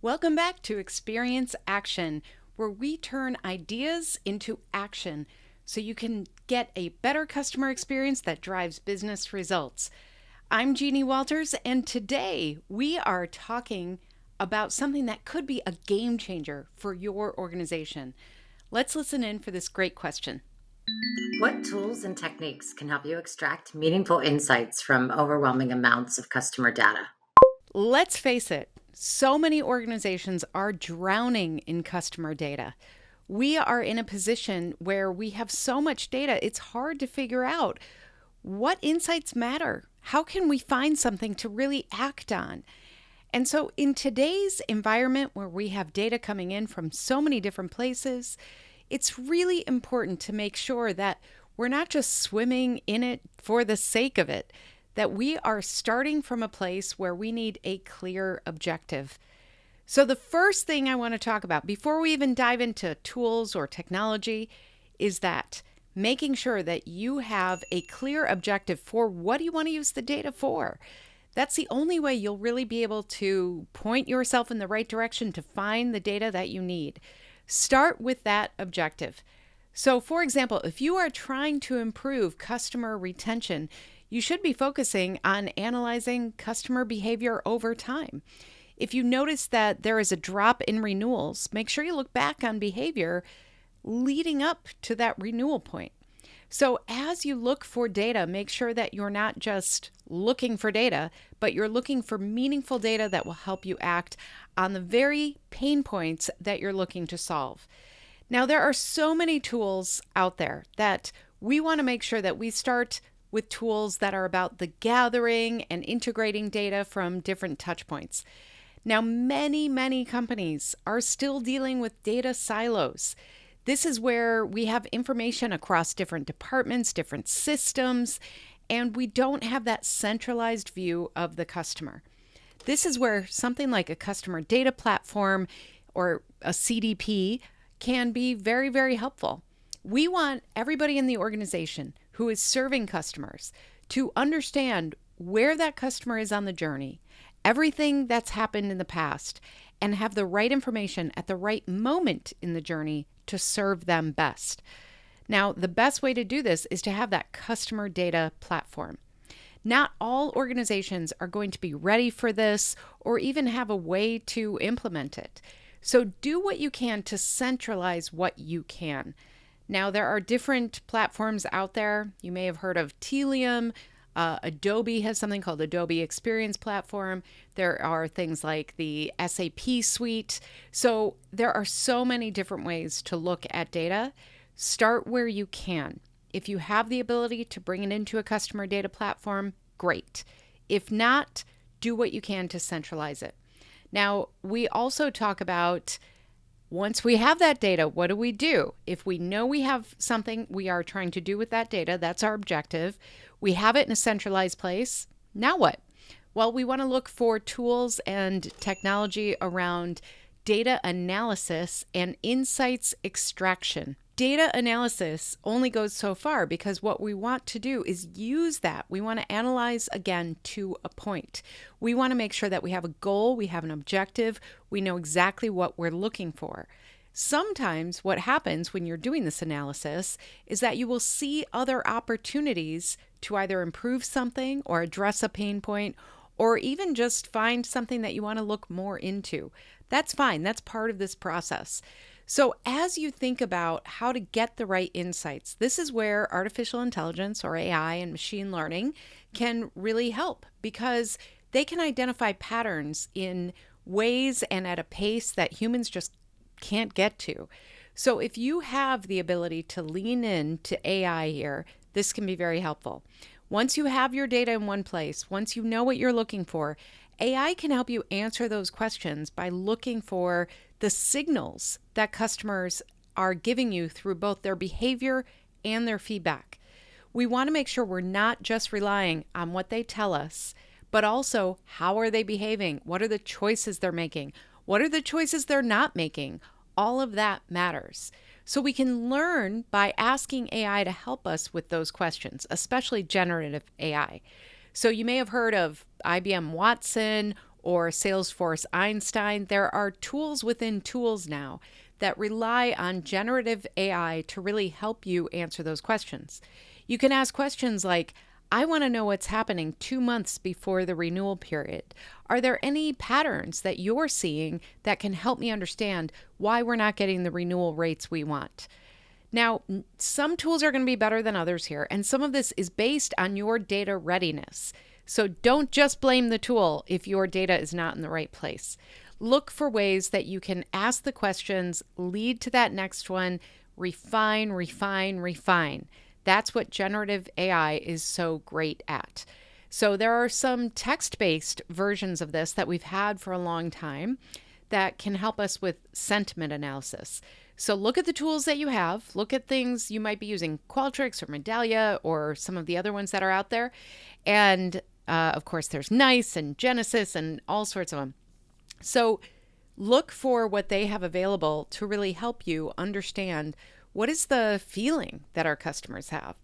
Welcome back to Experience Action, where we turn ideas into action so you can get a better customer experience that drives business results. I'm Jeannie Walters, and today we are talking about something that could be a game changer for your organization. Let's listen in for this great question. What tools and techniques can help you extract meaningful insights from overwhelming amounts of customer data? Let's face it, so many organizations are drowning in customer data. We are in a position where we have so much data, it's hard to figure out what insights matter. How can we find something to really act on? And so, in today's environment where we have data coming in from so many different places, it's really important to make sure that we're not just swimming in it for the sake of it, that we are starting from a place where we need a clear objective. So the first thing I want to talk about before we even dive into tools or technology is that making sure that you have a clear objective for what do you want to use the data for. That's the only way you'll really be able to point yourself in the right direction to find the data that you need. Start with that objective. So for example, if you are trying to improve customer retention, you should be focusing on analyzing customer behavior over time. If you notice that there is a drop in renewals, make sure you look back on behavior leading up to that renewal point. So as you look for data, make sure that you're not just looking for data, but you're looking for meaningful data that will help you act on the very pain points that you're looking to solve. Now, there are so many tools out there that we want to make sure that we start with tools that are about the gathering and integrating data from different touch points. Now, many companies are still dealing with data silos. This is where we have information across different departments, different systems, and we don't have that centralized view of the customer. This is where something like a customer data platform or a CDP can be very helpful. We want everybody in the organization who is serving customers to understand where that customer is on the journey, everything that's happened in the past, and have the right information at the right moment in the journey to serve them best. Now, the best way to do this is to have that customer data platform. Not all organizations are going to be ready for this or even have a way to implement it. So do what you can to centralize what you can. Now, there are different platforms out there. You may have heard of Telium. Adobe has something called Adobe Experience Platform. There are things like the SAP suite. So there are so many different ways to look at data. Start where you can. If you have the ability to bring it into a customer data platform, great. If not, do what you can to centralize it. Now, we also talk about once we have that data, what do we do? If we know we have something we are trying to do with that data, that's our objective. We have it in a centralized place. Now what? Well, we want to look for tools and technology around data analysis and insights extraction. Data analysis only goes so far because what we want to do is use that. We want to analyze again to a point. We want to make sure that we have a goal, we have an objective, we know exactly what we're looking for. Sometimes what happens when you're doing this analysis is that you will see other opportunities to either improve something or address a pain point or even just find something that you want to look more into. That's fine. That's part of this process. So as you think about how to get the right insights, this is where artificial intelligence or AI and machine learning can really help because they can identify patterns in ways and at a pace that humans just can't get to. So if you have the ability to lean into AI here, this can be very helpful. Once you have your data in one place, once you know what you're looking for, AI can help you answer those questions by looking for the signals that customers are giving you through both their behavior and their feedback. We want to make sure we're not just relying on what they tell us, but also how are they behaving? What are the choices they're making? What are the choices they're not making? All of that matters. So we can learn by asking AI to help us with those questions, especially generative AI. So you may have heard of IBM Watson or Salesforce Einstein, there are tools within tools now that rely on generative AI to really help you answer those questions. You can ask questions like, I want to know what's happening 2 months before the renewal period. Are there any patterns that you're seeing that can help me understand why we're not getting the renewal rates we want? Now, some tools are going to be better than others here, and some of this is based on your data readiness. So don't just blame the tool if your data is not in the right place. Look for ways that you can ask the questions, lead to that next one, refine, refine, refine. That's what generative AI is so great at. So there are some text-based versions of this that we've had for a long time that can help us with sentiment analysis. So look at the tools that you have, look at things you might be using, Qualtrics or Medallia or some of the other ones that are out there. And of course, there's Nice and Genesis and all sorts of them. So look for what they have available to really help you understand what is the feeling that our customers have.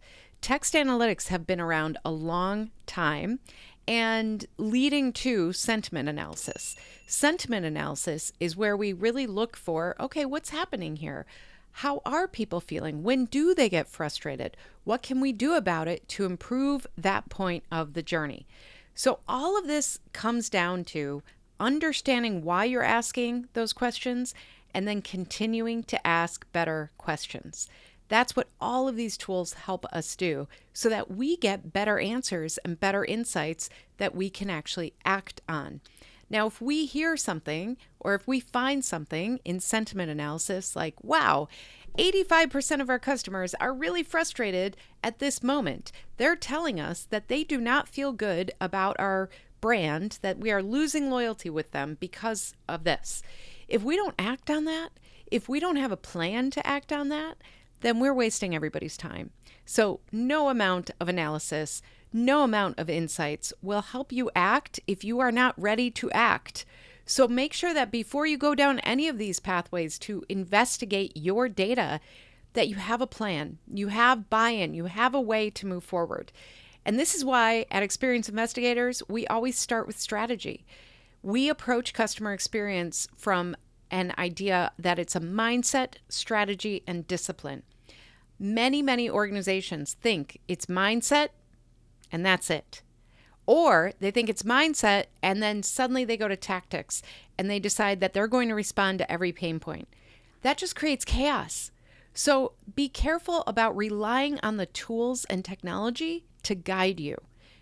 Text analytics have been around a long time and leading to sentiment analysis. Sentiment analysis is where we really look for, okay, what's happening here? How are people feeling? When do they get frustrated? What can we do about it to improve that point of the journey? So all of this comes down to understanding why you're asking those questions and then continuing to ask better questions. That's what all of these tools help us do so that we get better answers and better insights that we can actually act on. Now, if we hear something or if we find something in sentiment analysis like, wow, 85% of our customers are really frustrated at this moment. They're telling us that they do not feel good about our brand, that we are losing loyalty with them because of this. If we don't act on that, if we don't have a plan to act on that, then we're wasting everybody's time. So no amount of analysis, no amount of insights will help you act if you are not ready to act. So make sure that before you go down any of these pathways to investigate your data, that you have a plan, you have buy-in, you have a way to move forward. And this is why at Experienced Investigators, we always start with strategy. We approach customer experience from an idea that it's a mindset, strategy, and discipline. Many organizations think it's mindset and that's it. Or they think it's mindset and then suddenly they go to tactics and they decide that they're going to respond to every pain point. That just creates chaos. So be careful about relying on the tools and technology to guide you.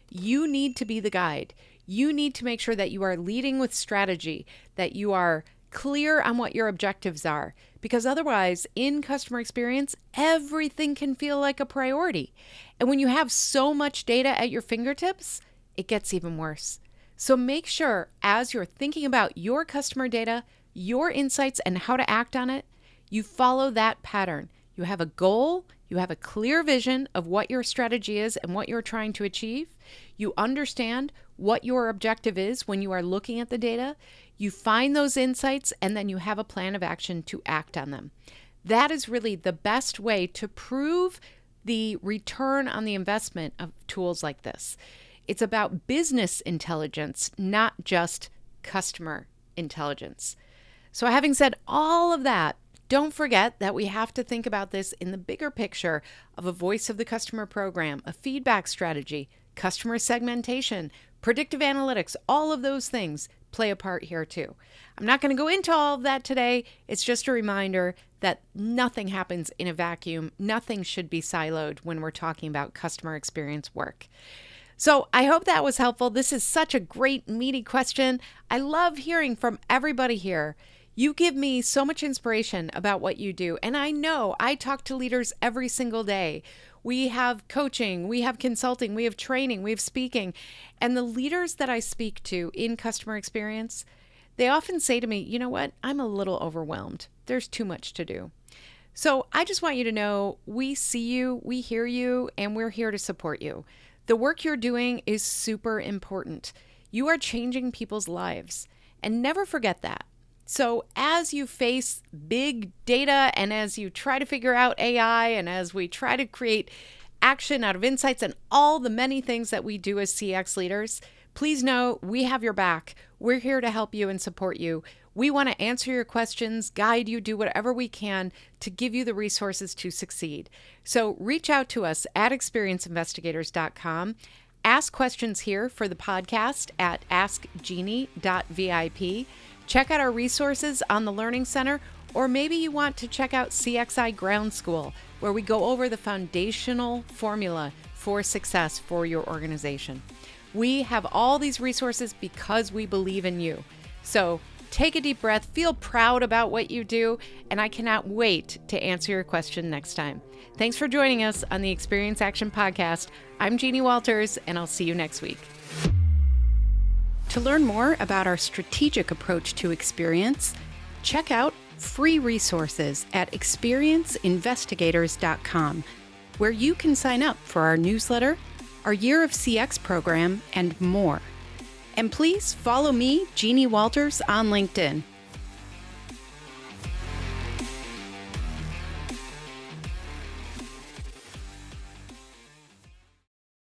You need to be the guide. You need to make sure that you are leading with strategy, that you are clear on what your objectives are, because otherwise in customer experience, everything can feel like a priority. And when you have so much data at your fingertips, it gets even worse. So make sure as you're thinking about your customer data, your insights, and how to act on it, you follow that pattern. You have a goal, you have a clear vision of what your strategy is and what you're trying to achieve. You understand what your objective is when you are looking at the data. You find those insights and then you have a plan of action to act on them. That is really the best way to prove the return on the investment of tools like this. It's about business intelligence, not just customer intelligence. So having said all of that, don't forget that we have to think about this in the bigger picture of a voice of the customer program, a feedback strategy, customer segmentation, predictive analytics, all of those things play a part here too. I'm not going to go into all of that today. It's just a reminder that nothing happens in a vacuum. Nothing should be siloed when we're talking about customer experience work. So I hope that was helpful. This is such a great, meaty question. I love hearing from everybody here. You give me so much inspiration about what you do. And I know I talk to leaders every single day. We have coaching, we have consulting, we have training, we have speaking. And the leaders that I speak to in customer experience, they often say to me, you know what, I'm a little overwhelmed. There's too much to do. So I just want you to know we see you, we hear you, and we're here to support you. The work you're doing is super important. You are changing people's lives. And never forget that. So as you face big data and as you try to figure out AI and as we try to create action out of insights and all the many things that we do as CX leaders, please know we have your back. We're here to help you and support you. We want to answer your questions, guide you, do whatever we can to give you the resources to succeed. So reach out to us at experienceinvestigators.com. Ask questions here for the podcast at askjeannie.vip. Check out our resources on the Learning Center, or maybe you want to check out CXI Ground School, where we go over the foundational formula for success for your organization. We have all these resources because we believe in you. So take a deep breath, feel proud about what you do, and I cannot wait to answer your question next time. Thanks for joining us on the Experience Action Podcast. I'm Jeannie Walters, and I'll see you next week. To learn more about our strategic approach to experience, check out free resources at experienceinvestigators.com, where you can sign up for our newsletter, our Year of CX program, and more. And please follow me, Jeannie Walters, on LinkedIn.